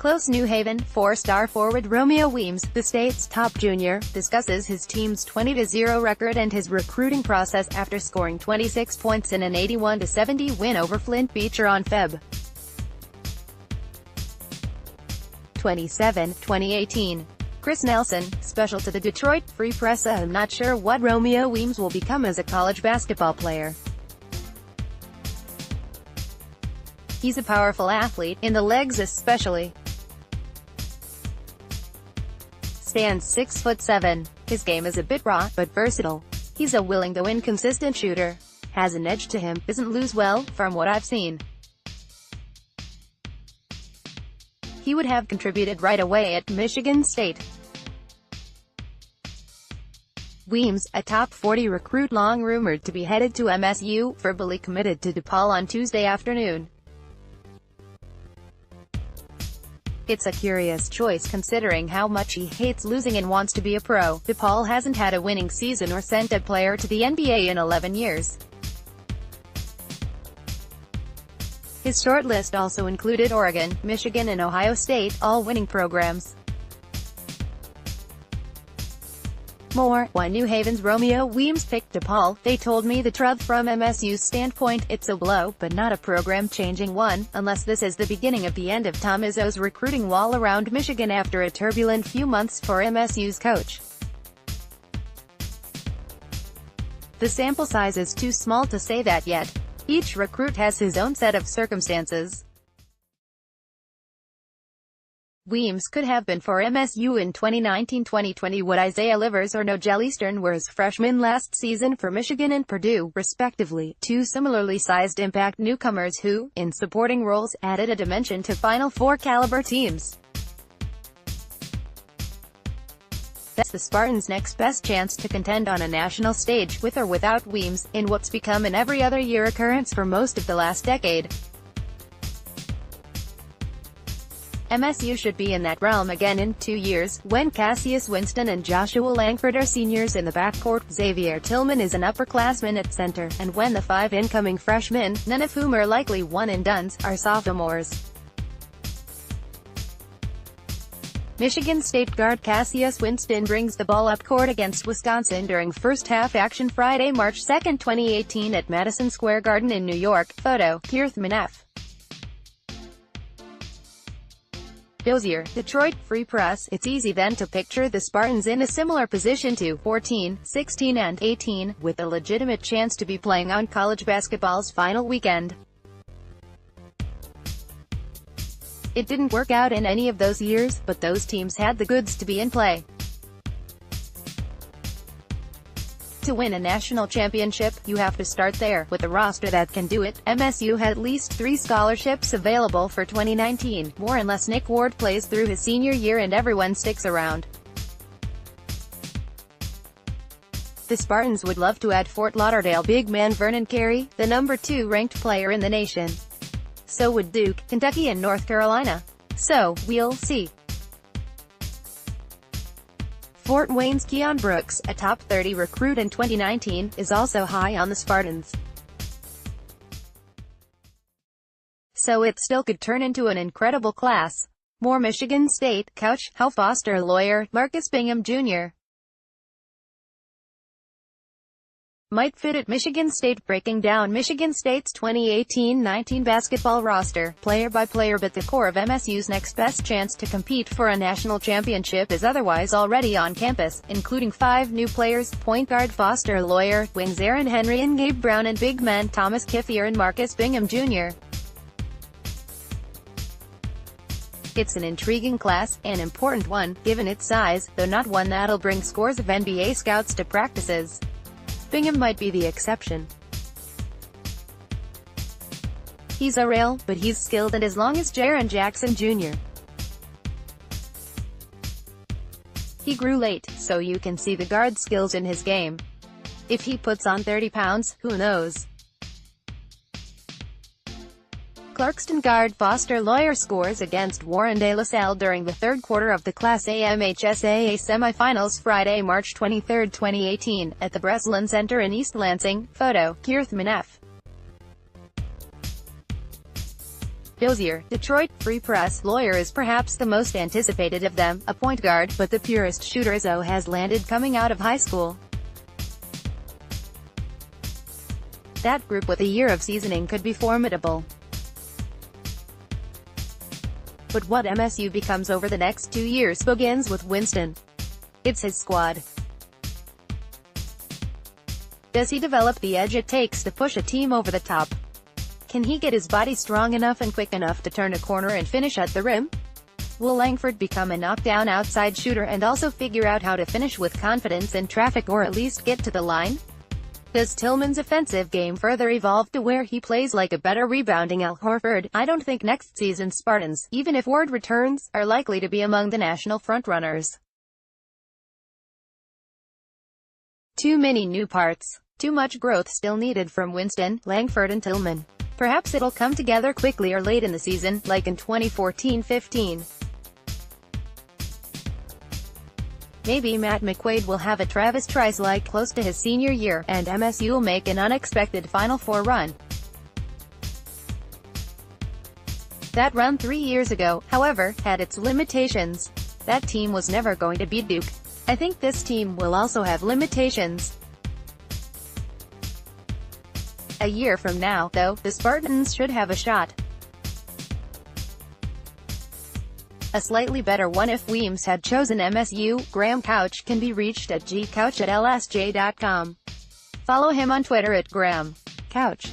Close New Haven, four-star forward Romeo Weems, the state's top junior, discusses his team's 20-0 record and his recruiting process after scoring 26 points in an 81-70 win over Flint Beecher on Feb. 27, 2018. Chris Nelsen, special to the Detroit Free PressI'm, not sure what Romeo Weems will become as a college basketball player. He's a powerful athlete, in the legs especially. Stands 6'7". His game is a bit raw, but versatile. He's a willing though inconsistent shooter. Has an edge to him, doesn't lose well, from what I've seen. He would have contributed right away at Michigan State. Weems, a top 40 recruit long rumored to be headed to MSU, verbally committed to DePaul on Tuesday afternoon. It's a curious choice considering how much he hates losing and wants to be a pro. DePaul hasn't had a winning season or sent a player to the NBA in 11 years. His short list also included Oregon, Michigan and Ohio State, all winning programs. More, why New Haven's Romeo Weems picked DePaul. They told me the truth from MSU's standpoint, it's a blow, but not a program-changing one, unless this is the beginning of the end of Tom Izzo's recruiting wall around Michigan after a turbulent few months for MSU's coach. The sample size is too small to say that yet. Each recruit has his own set of circumstances. Weems could have been for MSU in 2019-2020 what Isaiah Livers or Nigel Eastern were as freshmen last season for Michigan and Purdue, respectively, two similarly sized impact newcomers who, in supporting roles, added a dimension to Final Four caliber teams. That's the Spartans' next best chance to contend on a national stage, with or without Weems, in what's become an every other year occurrence for most of the last decade. MSU should be in that realm again in 2 years, when Cassius Winston and Joshua Langford are seniors in the backcourt, Xavier Tillman is an upperclassman at center, and when the 5 incoming freshmen, none of whom are likely one-and-dones, are sophomores. Michigan State guard Cassius Winston brings the ball up court against Wisconsin during first-half action Friday, March 2, 2018 at Madison Square Garden in New York. Photo, F. Dozier, Detroit Free Press. It's easy then to picture the Spartans in a similar position to 14, 16 and 18, with a legitimate chance to be playing on college basketball's final weekend. It didn't work out in any of those years, but those teams had the goods to be in play. To win a national championship, you have to start there, with a roster that can do it. MSU had at least 3 scholarships available for 2019, more unless Nick Ward plays through his senior year and everyone sticks around. The Spartans would love to add Fort Lauderdale big man Vernon Carey, the number 2 ranked player in the nation. So would Duke, Kentucky and North Carolina. So, we'll see. Fort Wayne's Keon Brooks, a top 30 recruit in 2019, is also high on the Spartans. So it still could turn into an incredible class. More Michigan State, coach, Hal Foster lawyer, Marcus Bingham Jr. might fit at Michigan State, breaking down Michigan State's 2018-19 basketball roster, player by player, but the core of MSU's next best chance to compete for a national championship is otherwise already on campus, including 5 new players: point guard Foster Loyer, wings Aaron Henry and Gabe Brown, and big men Thomas Kithier and Marcus Bingham Jr. It's an intriguing class, an important one, given its size, though not one that'll bring scores of NBA scouts to practices. Bingham might be the exception. He's a rail, but he's skilled and as long as Jaren Jackson Jr. He grew late, so you can see the guard skills in his game. If he puts on 30 pounds, who knows? Clarkston guard Foster Loyer scores against Warren De La Salle during the third quarter of the Class A MHSAA semifinals Friday, March 23, 2018, at the Breslin Center in East Lansing. Photo, F. Dozier, Detroit Free Press lawyer, is perhaps the most anticipated of them, a point guard, but the purest shooter Izzo has landed coming out of high school. That group with a year of seasoning could be formidable. But what MSU becomes over the next 2 years begins with Winston. It's his squad. Does he develop the edge it takes to push a team over the top? Can he get his body strong enough and quick enough to turn a corner and finish at the rim? Will Langford become a knockdown outside shooter and also figure out how to finish with confidence in traffic, or at least get to the line? Does Tillman's offensive game further evolve to where he plays like a better rebounding Al Horford? I don't think next season's Spartans, even if Ward returns, are likely to be among the national frontrunners. Too many new parts. Too much growth still needed from Winston, Langford and Tillman. Perhaps it'll come together quickly or late in the season, like in 2014-15. Maybe Matt McQuaid will have a Travis Trice-like close to his senior year, and MSU will make an unexpected Final Four run. That run 3 years ago, however, had its limitations. That team was never going to beat Duke. I think this team will also have limitations. A year from now, though, the Spartans should have a shot. A slightly better one if Weems had chosen MSU. Graham Couch can be reached at gcouch@lsj.com. Follow him on Twitter at Graham Couch.